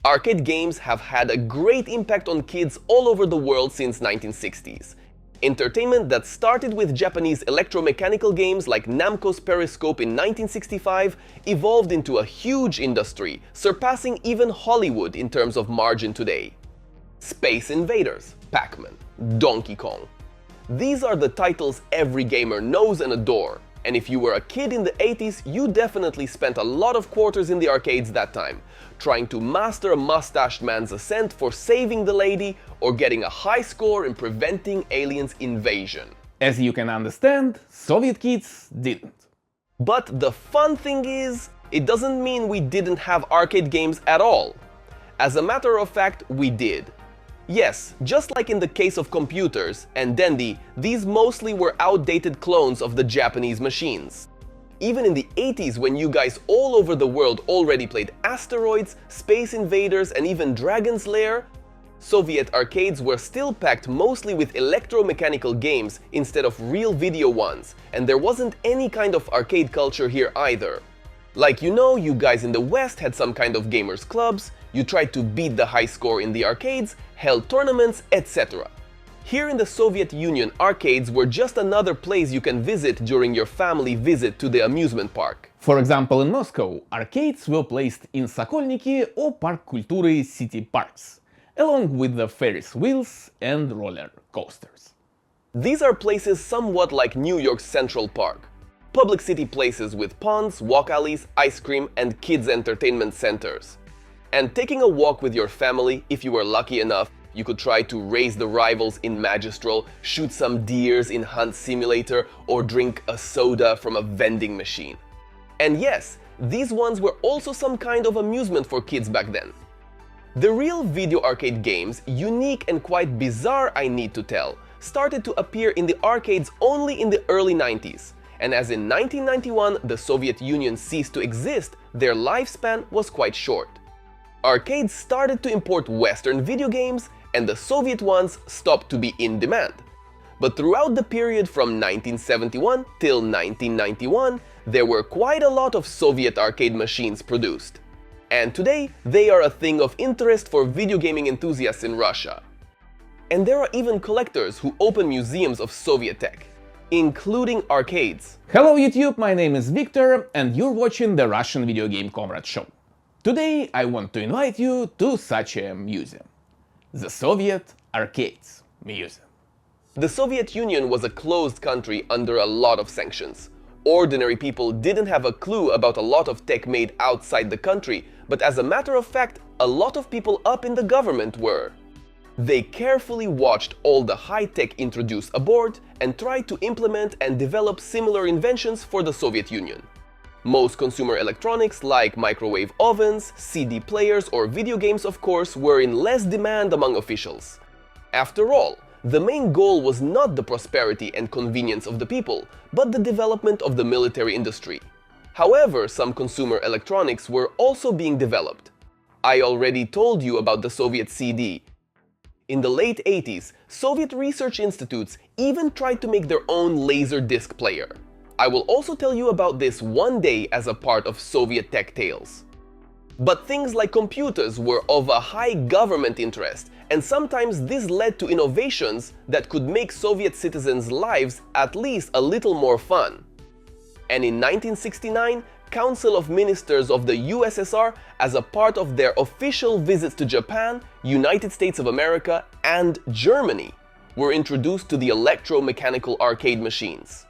Arcade games have had a great impact on kids all over the world since 1960s. Entertainment that started with Japanese electromechanical games like Namco's Periscope in 1965 evolved into a huge industry, surpassing even Hollywood in terms of margin today. Space Invaders, Pac-Man, Donkey Kong. These are the titles every gamer knows and adore, and if you were a kid in the 80s, you definitely spent a lot of quarters in the arcades that time, trying to master a mustached man's ascent for saving the lady or getting a high score in preventing aliens' invasion. As you can understand, Soviet kids didn't. But the fun thing is, it doesn't mean we didn't have arcade games at all. As a matter of fact, we did. Yes, just like in the case of computers and Dendy, these mostly were outdated clones of the Japanese machines. Even in the 80s, when you guys all over the world already played Asteroids, Space Invaders, and even Dragon's Lair, Soviet arcades were still packed mostly with electromechanical games instead of real video ones, and there wasn't any kind of arcade culture here either. Like you guys in the West had some kind of gamers clubs, you tried to beat the high score in the arcades, held tournaments, etc. Here in the Soviet Union, arcades were just another place you can visit during your family visit to the amusement park. For example, in Moscow, arcades were placed in Sokolniki or Park Kultury city parks, along with the Ferris wheels and roller coasters. These are places somewhat like New York's Central Park. Public city places with ponds, walk alleys, ice cream, and kids' entertainment centers. And taking a walk with your family, if you were lucky enough, you could try to raise the rivals in Magistral, shoot some deers in Hunt Simulator, or drink a soda from a vending machine. And yes, these ones were also some kind of amusement for kids back then. The real video arcade games, unique and quite bizarre I need to tell, started to appear in the arcades only in the early 90s. And as in 1991 the Soviet Union ceased to exist, their lifespan was quite short. Arcades started to import Western video games, and the Soviet ones stopped to be in demand. But throughout the period from 1971 till 1991, there were quite a lot of Soviet arcade machines produced. And today, they are a thing of interest for video gaming enthusiasts in Russia. And there are even collectors who open museums of Soviet tech, including arcades. Hello YouTube, my name is Victor, and you're watching the Russian Video Game Comrade Show. Today I want to invite you to such a museum. The Soviet Arcades Museum. The Soviet Union was a closed country under a lot of sanctions. Ordinary people didn't have a clue about a lot of tech made outside the country, but as a matter of fact, a lot of people up in the government were. They carefully watched all the high-tech introduced aboard and tried to implement and develop similar inventions for the Soviet Union. Most consumer electronics like microwave ovens, CD players or video games of course were in less demand among officials. After all, the main goal was not the prosperity and convenience of the people, but the development of the military industry. However, some consumer electronics were also being developed. I already told you about the Soviet CD. In the late 80s, Soviet research institutes even tried to make their own laserdisc player. I will also tell you about this one day as a part of Soviet Tech Tales. But things like computers were of a high government interest, and sometimes this led to innovations that could make Soviet citizens' lives at least a little more fun. And in 1969, Council of Ministers of the USSR, as a part of their official visits to Japan, United States of America, and Germany, were introduced to the electromechanical arcade machines.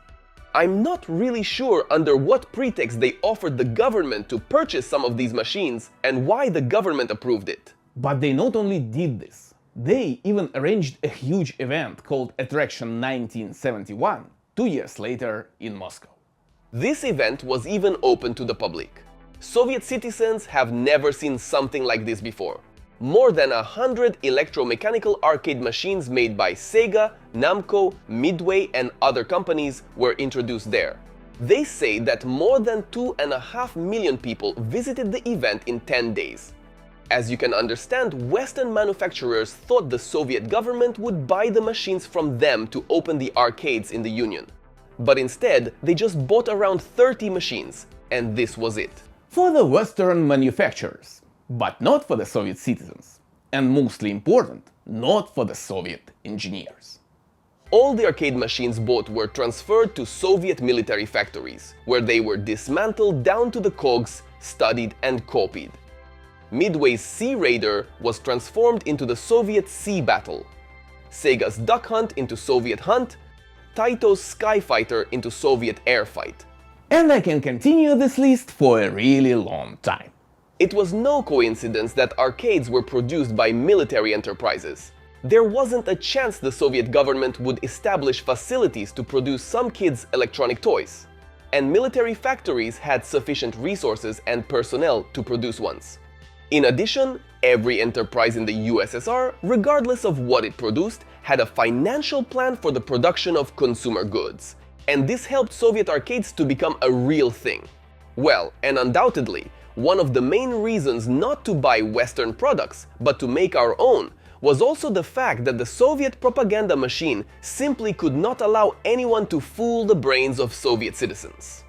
I'm not really sure under what pretext they offered the government to purchase some of these machines and why the government approved it. But they not only did this, they even arranged a huge event called Attraction 1971, 2 years later in Moscow. This event was even open to the public. Soviet citizens have never seen something like this before. More than 100 electromechanical arcade machines made by Sega, Namco, Midway and other companies were introduced there. They say that more than 2.5 million people visited the event in 10 days. As you can understand, Western manufacturers thought the Soviet government would buy the machines from them to open the arcades in the Union. But instead, they just bought around 30 machines, and this was it. For the Western manufacturers, but not for the Soviet citizens. And mostly important, not for the Soviet engineers. All the arcade machines bought were transferred to Soviet military factories, where they were dismantled down to the cogs, studied and copied. Midway's Sea Raider was transformed into the Soviet Sea Battle, Sega's Duck Hunt into Soviet Hunt, Taito's Sky Fighter into Soviet Air Fight. And I can continue this list for a really long time. It was no coincidence that arcades were produced by military enterprises. There wasn't a chance the Soviet government would establish facilities to produce some kids' electronic toys. And military factories had sufficient resources and personnel to produce ones. In addition, every enterprise in the USSR, regardless of what it produced, had a financial plan for the production of consumer goods. And this helped Soviet arcades to become a real thing. Well, and undoubtedly, one of the main reasons not to buy Western products, but to make our own, was also the fact that the Soviet propaganda machine simply could not allow anyone to fool the brains of Soviet citizens.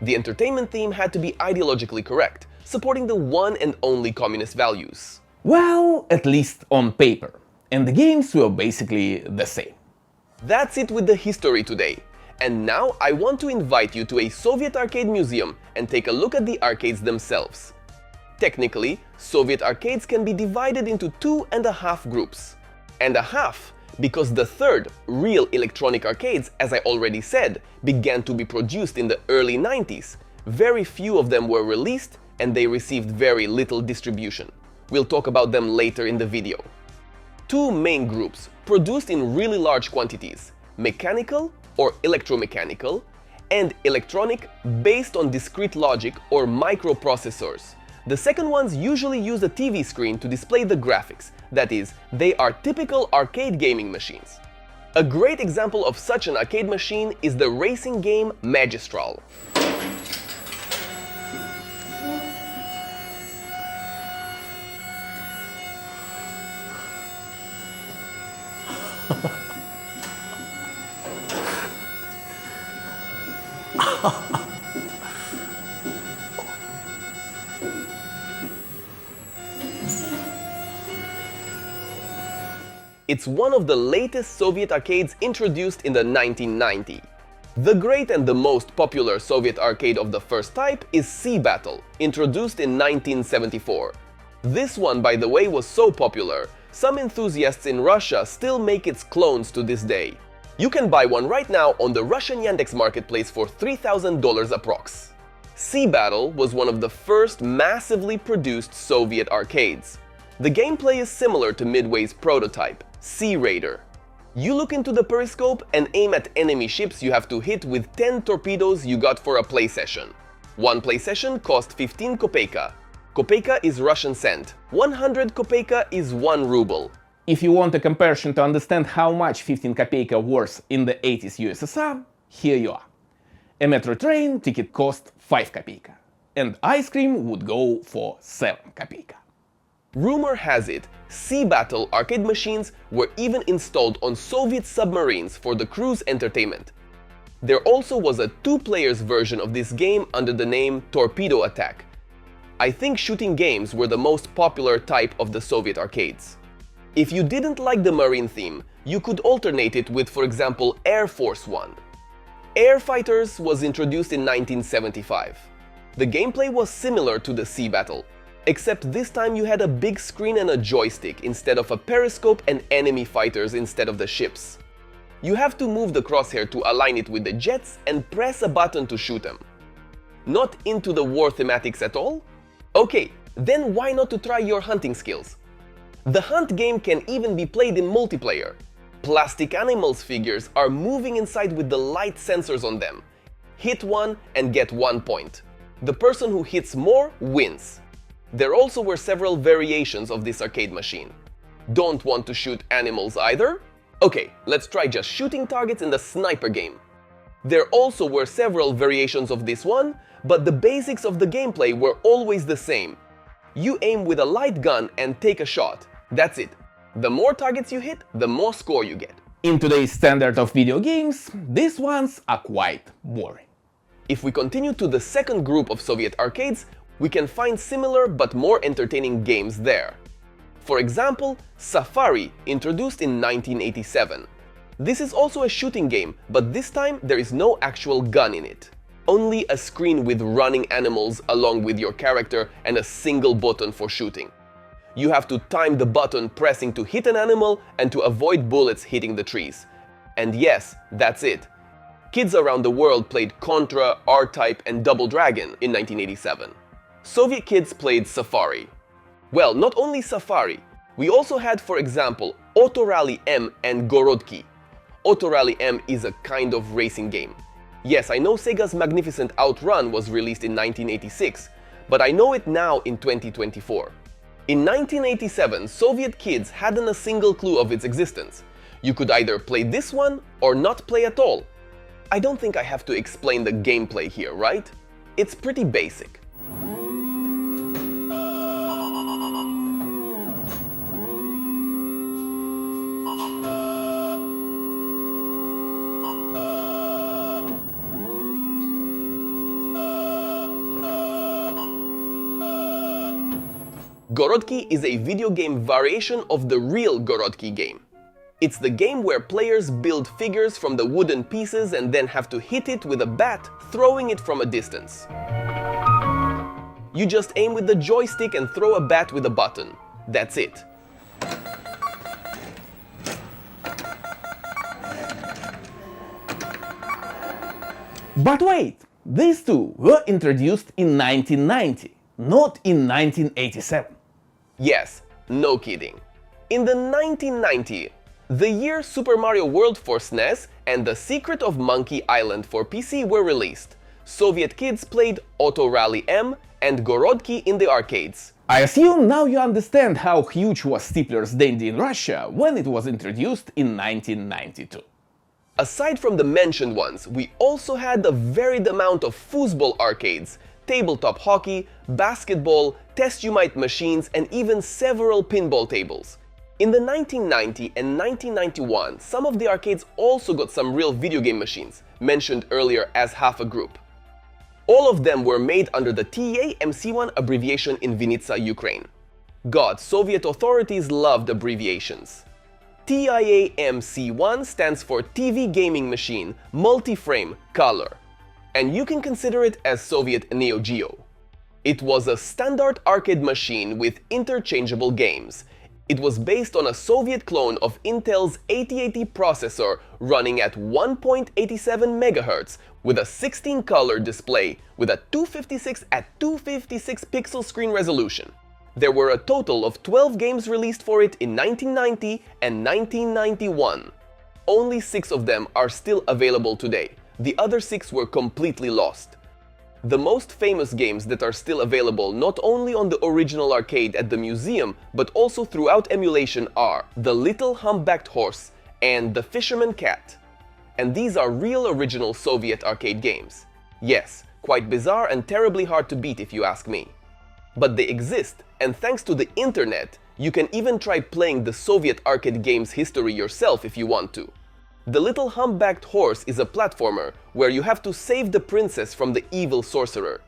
The entertainment theme had to be ideologically correct, supporting the one and only communist values. Well, at least on paper. And the games were basically the same. That's it with the history today. And now I want to invite you to a Soviet arcade museum and take a look at the arcades themselves. Technically, Soviet arcades can be divided into 2.5 groups. And a half, because the third, real electronic arcades, as I already said, began to be produced in the early 90s. Very few of them were released and they received very little distribution. We'll talk about them later in the video. Two main groups, produced in really large quantities: mechanical or electromechanical, and electronic based on discrete logic or microprocessors. The second ones usually use a TV screen to display the graphics, that is, they are typical arcade gaming machines. A great example of such an arcade machine is the racing game Magistral. It's one of the latest Soviet arcades introduced in the 1990s. The great and the most popular Soviet arcade of the first type is Sea Battle, introduced in 1974. This one, by the way, was so popular, some enthusiasts in Russia still make its clones to this day. You can buy one right now on the Russian Yandex marketplace for $3,000 approx. Sea Battle was one of the first massively produced Soviet arcades. The gameplay is similar to Midway's prototype, Sea Raider. You look into the periscope and aim at enemy ships you have to hit with 10 torpedoes you got for a play session. One play session cost 15 kopeka. Kopeka is Russian cent. 100 kopeka is 1 ruble. If you want a comparison to understand how much 15 kopeka worth in the 80s USSR, here you are. A metro train ticket cost 5 kopeka, and ice cream would go for 7 kopeka. Rumor has it, Sea Battle arcade machines were even installed on Soviet submarines for the crew's entertainment. There also was a 2-player version of this game under the name Torpedo Attack. I think shooting games were the most popular type of the Soviet arcades. If you didn't like the marine theme, you could alternate it with, for example, Air Force One. Air Fighters was introduced in 1975. The gameplay was similar to the Sea Battle, except this time you had a big screen and a joystick instead of a periscope and enemy fighters instead of the ships. You have to move the crosshair to align it with the jets and press a button to shoot them. Not into the war thematics at all? Okay, then why not to try your hunting skills? The hunt game can even be played in multiplayer. Plastic animals figures are moving inside with the light sensors on them. Hit one and get 1 point. The person who hits more wins. There also were several variations of this arcade machine. Don't want to shoot animals either? Okay, let's try just shooting targets in the sniper game. There also were several variations of this one, but the basics of the gameplay were always the same. You aim with a light gun and take a shot. That's it. The more targets you hit, the more score you get. In today's standard of video games, these ones are quite boring. If we continue to the second group of Soviet arcades, we can find similar but more entertaining games there. For example, Safari, introduced in 1987. This is also a shooting game, but this time there is no actual gun in it. Only a screen with running animals along with your character and a single button for shooting. You have to time the button pressing to hit an animal and to avoid bullets hitting the trees. And yes, that's it. Kids around the world played Contra, R-Type and Double Dragon in 1987. Soviet kids played Safari. Well, not only Safari. We also had, for example, Auto Rally M and Gorodki. Auto Rally M is a kind of racing game. Yes, I know Sega's magnificent Outrun was released in 1986, but I know it now in 2024. In 1987, Soviet kids hadn't a single clue of its existence. You could either play this one or not play at all. I don't think I have to explain the gameplay here, right? It's pretty basic. Gorodki is a video game variation of the real Gorodki game. It's the game where players build figures from the wooden pieces and then have to hit it with a bat, throwing it from a distance. You just aim with the joystick and throw a bat with a button. That's it. But wait, these two were introduced in 1990, not in 1987. Yes, no kidding. In the 1990s, the year Super Mario World for SNES and The Secret of Monkey Island for PC were released, Soviet kids played Auto Rally M and Gorodki in the arcades. I assume now you understand how huge was Stifler's Dandy in Russia when it was introduced in 1992. Aside from the mentioned ones, we also had a varied amount of foosball arcades, tabletop hockey, basketball, test-you-might machines, and even several pinball tables. In the 1990 and 1991, some of the arcades also got some real video game machines, mentioned earlier as half a group. All of them were made under the TIA-MC1 abbreviation in Vinnytsia, Ukraine. God, Soviet authorities loved abbreviations. TIA-MC1 stands for TV Gaming Machine, Multi-Frame, Color. And you can consider it as Soviet Neo Geo. It was a standard arcade machine with interchangeable games. It was based on a Soviet clone of Intel's 8080 processor running at 1.87 MHz with a 16-color display with a 256 at 256 pixel screen resolution. There were a total of 12 games released for it in 1990 and 1991. Only 6 of them are still available today. The other 6 were completely lost. The most famous games that are still available not only on the original arcade at the museum, but also throughout emulation are The Little Humpbacked Horse and The Fisherman Cat. And these are real original Soviet arcade games. Yes, quite bizarre and terribly hard to beat if you ask me. But they exist, and thanks to the internet, you can even try playing the Soviet arcade games history yourself if you want to. The Little Humpbacked Horse is a platformer where you have to save the princess from the evil sorcerer.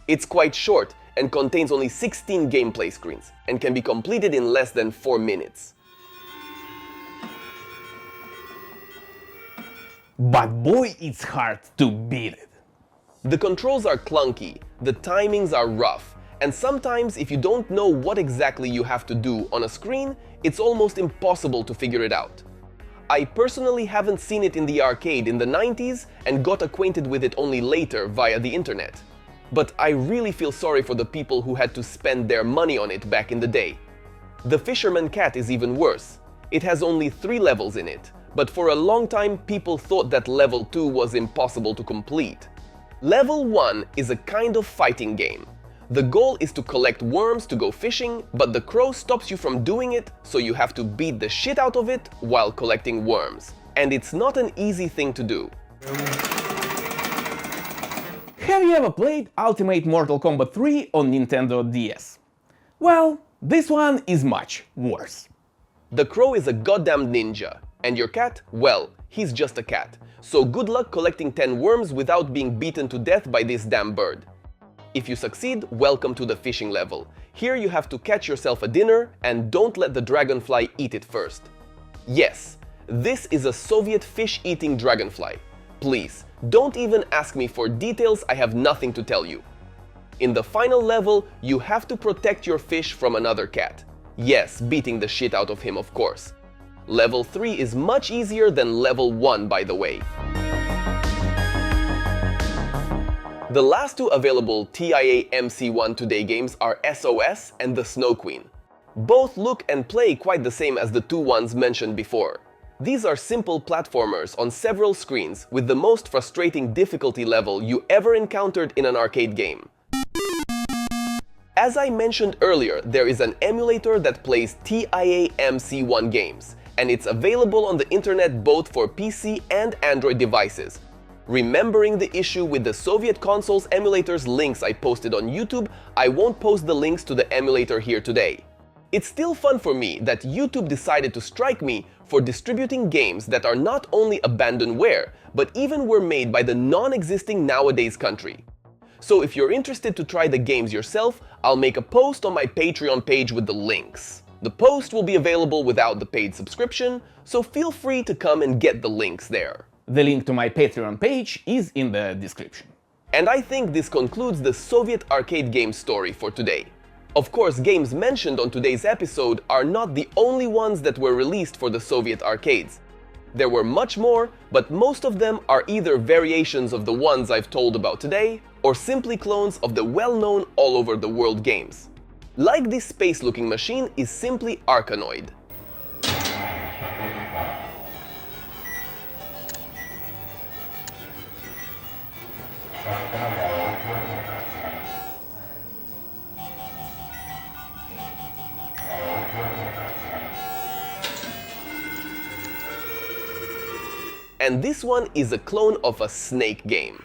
It's quite short and contains only 16 gameplay screens and can be completed in less than 4 minutes. But boy, it's hard to beat it. The controls are clunky, the timings are rough, and sometimes if you don't know what exactly you have to do on a screen, it's almost impossible to figure it out. I personally haven't seen it in the arcade in the 90s and got acquainted with it only later via the internet. But I really feel sorry for the people who had to spend their money on it back in the day. The Fisherman Cat is even worse. It has only 3 levels in it, but for a long time people thought that level 2 was impossible to complete. Level 1 is a kind of fighting game. The goal is to collect worms to go fishing, but the crow stops you from doing it, so you have to beat the shit out of it while collecting worms. And it's not an easy thing to do. Have you ever played Ultimate Mortal Kombat 3 on Nintendo DS? Well, this one is much worse. The crow is a goddamn ninja, and your cat, well, he's just a cat. So good luck collecting 10 worms without being beaten to death by this damn bird. If you succeed, welcome to the fishing level. Here you have to catch yourself a dinner and don't let the dragonfly eat it first. Yes, this is a Soviet fish-eating dragonfly. Please, don't even ask me for details, I have nothing to tell you. In the final level, you have to protect your fish from another cat. Yes, beating the shit out of him, of course. Level 3 is much easier than level 1, by the way. The last two available TIA MC1 Today games are SOS and the Snow Queen. Both look and play quite the same as the two ones mentioned before. These are simple platformers on several screens with the most frustrating difficulty level you ever encountered in an arcade game. As I mentioned earlier, there is an emulator that plays TIA MC1 games, and it's available on the internet both for PC and Android devices. Remembering the issue with the Soviet consoles emulators links I posted on YouTube, I won't post the links to the emulator here today. It's still fun for me that YouTube decided to strike me for distributing games that are not only abandonware, but even were made by the non-existing nowadays country. So if you're interested to try the games yourself, I'll make a post on my Patreon page with the links. The post will be available without the paid subscription, so feel free to come and get the links there. The link to my Patreon page is in the description. And I think this concludes the Soviet arcade game story for today. Of course, games mentioned on today's episode are not the only ones that were released for the Soviet arcades. There were much more, but most of them are either variations of the ones I've told about today, or simply clones of the well-known all-over-the-world games. Like this space-looking machine is simply Arkanoid. And this one is a clone of a snake game.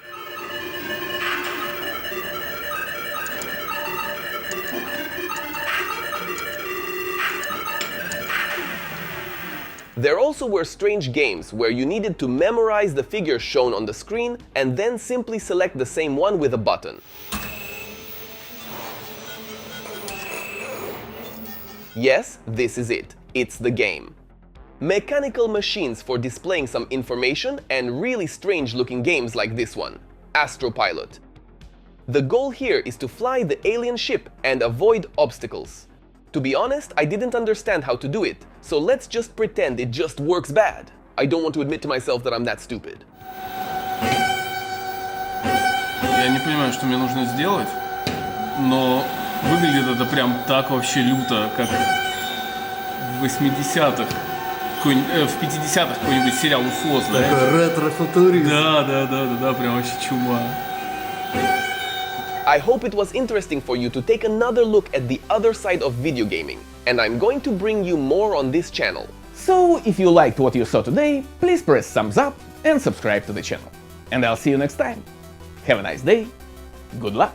There also were strange games where you needed to memorize the figures shown on the screen and then simply select the same one with a button. Yes, this is it. It's the game. Mechanical machines for displaying some information and really strange looking games like this one, Astropilot. The goal here is to fly the alien ship and avoid obstacles. To be honest, I didn't understand how to do it, so let's just pretend it just works bad. I don't want to admit to myself that I'm that stupid. Я не понимаю, что мне нужно сделать, но выглядит это прям так вообще люто, как в 80-х. В 50-х какой-нибудь сериал «Уфос», да? Ретро-футурист. Да, прям вообще чума. I hope it was interesting for you to take another look at the other side of video gaming, and I'm going to bring you more on this channel. So, if you liked what you saw today, please press thumbs up and subscribe to the channel. And I'll see you next time. Have a nice day, good luck!